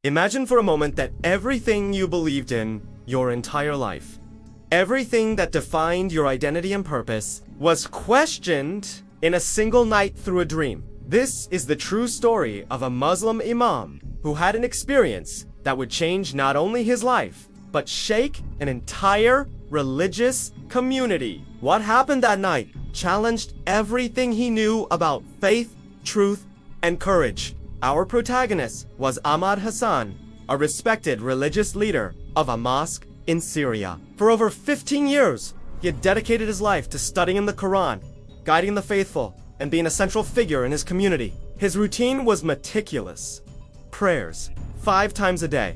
Imagine for a moment that everything you believed in your entire life, everything that defined your identity and purpose, was questioned in a single night through a dream. This is the true story of a Muslim Imam who had an experience that would change not only his life, but shake an entire religious community. What happened that night challenged everything he knew about faith, truth, and courage. Our protagonist was Ahmad Hassan, a respected religious leader of a mosque in Syria. For over 15 years, he had dedicated his life to studying the Quran, guiding the faithful, and being a central figure in his community. His routine was meticulous. Prayers 5 times a day,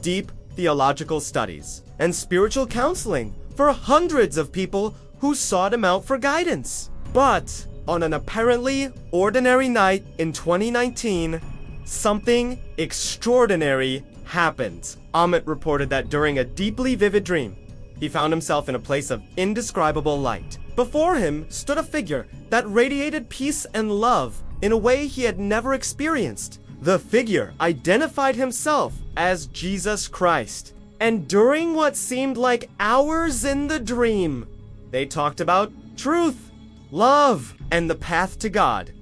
deep theological studies, and spiritual counseling for hundreds of people who sought him out for guidance. But on an apparently ordinary night in 2019, something extraordinary happened. Ahmed reported that during a deeply vivid dream, he found himself in a place of indescribable light. Before him stood a figure that radiated peace and love in a way he had never experienced. The figure identified himself as Jesus Christ. And during what seemed like hours in the dream, they talked about truth, love, and the path to God.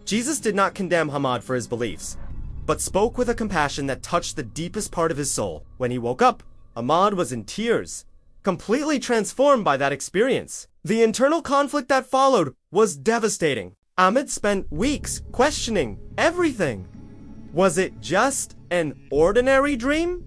Jesus did not condemn Ahmad for his beliefs, but spoke with a compassion that touched the deepest part of his soul. When he woke up, Ahmad was in tears, completely transformed by that experience. The internal conflict that followed was devastating. Ahmed spent weeks questioning everything. Was it just an ordinary dream?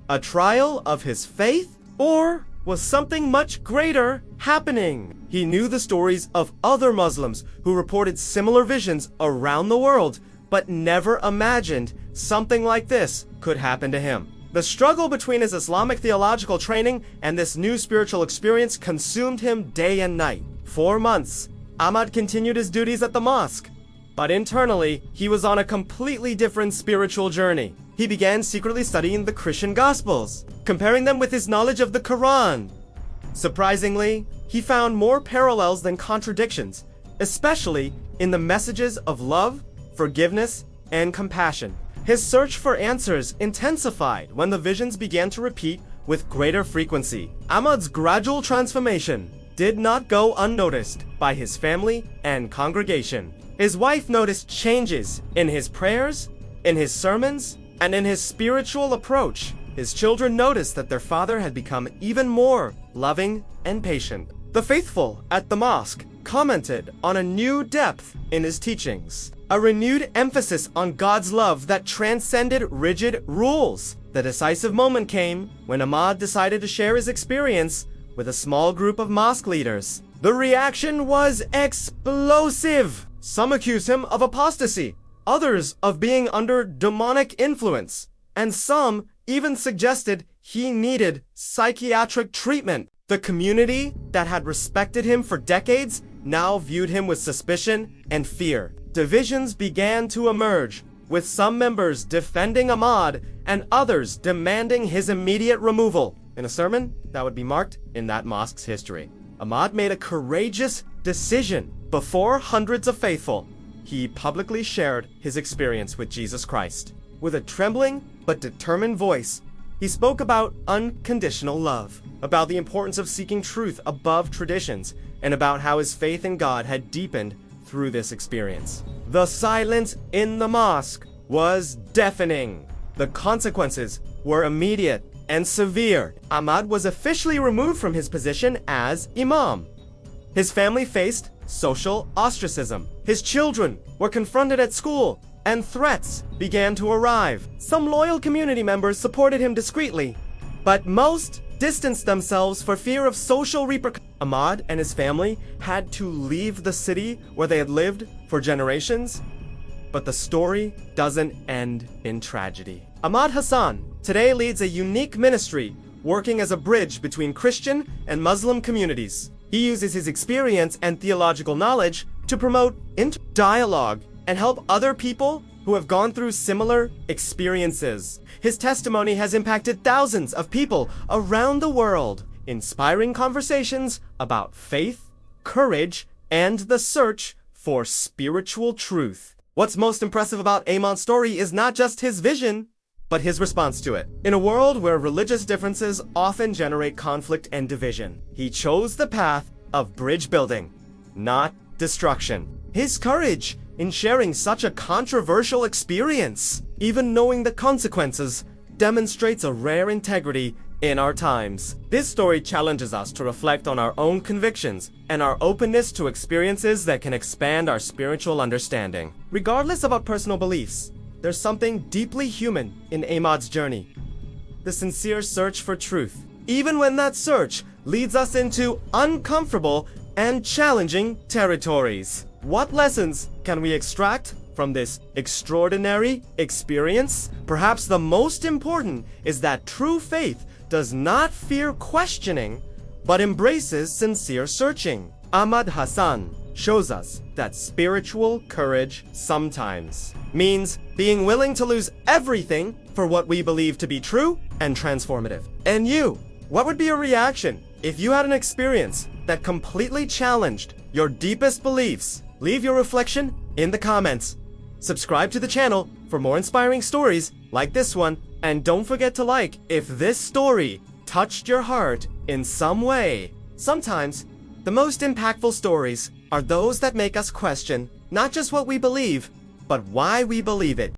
A trial of his faith? Or was something much greater happening? He knew the stories of other Muslims who reported similar visions around the world, but never imagined something like this could happen to him. The struggle between his Islamic theological training and this new spiritual experience consumed him day and night. 4 months, Ahmad continued his duties at the mosque, but internally, he was on a completely different spiritual journey. He began secretly studying the Christian Gospels, comparing them with his knowledge of the Quran. Surprisingly, he found more parallels than contradictions, especially in the messages of love, forgiveness, and compassion. His search for answers intensified when the visions began to repeat with greater frequency. Ahmad's gradual transformation did not go unnoticed by his family and congregation. His wife noticed changes in his prayers, in his sermons, and in his spiritual approach. His children noticed that their father had become even more loving and patient. The faithful at the mosque commented on a new depth in his teachings, a renewed emphasis on God's love that transcended rigid rules. The decisive moment came when Ahmad decided to share his experience with a small group of mosque leaders. The reaction was explosive. Some accused him of apostasy, others of being under demonic influence, and some even suggested he needed psychiatric treatment. The community that had respected him for decades now viewed him with suspicion and fear. Divisions began to emerge, with some members defending Ahmad and others demanding his immediate removal. In a sermon that would be marked in that mosque's history, Ahmad made a courageous decision. Before hundreds of faithful, he publicly shared his experience with Jesus Christ. With a trembling but determined voice, he spoke about unconditional love, about the importance of seeking truth above traditions, and about how his faith in God had deepened through this experience. The silence in the mosque was deafening. The consequences were immediate and severe. Ahmad was officially removed from his position as Imam. His family faced social ostracism. His children were confronted at school, and threats began to arrive. Some loyal community members supported him discreetly, but most distanced themselves for fear of social repercussions. Ahmad and his family had to leave the city where they had lived for generations, but the story doesn't end in tragedy. Ahmad Hassan today leads a unique ministry working as a bridge between Christian and Muslim communities. He uses his experience and theological knowledge to promote dialogue and help other people who have gone through similar experiences. His testimony has impacted thousands of people around the world, inspiring conversations about faith, courage, and the search for spiritual truth. What's most impressive about Ahmad's story is not just his vision, but his response to it. In a world where religious differences often generate conflict and division, he chose the path of bridge building, not destruction. His courage in sharing such a controversial experience, even knowing the consequences, demonstrates a rare integrity in our times. This story challenges us to reflect on our own convictions and our openness to experiences that can expand our spiritual understanding. Regardless of our personal beliefs, there's something deeply human in Ahmad's journey: the sincere search for truth, even when that search leads us into uncomfortable and challenging territories. What lessons can we extract from this extraordinary experience? Perhaps the most important is that true faith does not fear questioning, but embraces sincere searching. Ahmad Hassan shows us that spiritual courage sometimes means being willing to lose everything for what we believe to be true and transformative. And you, what would be your reaction if you had an experience that completely challenged your deepest beliefs? Leave your reflection in the comments. Subscribe to the channel for more inspiring stories like this one, and don't forget to like if this story touched your heart in some way. Sometimes, the most impactful stories are those that make us question not just what we believe, but why we believe it.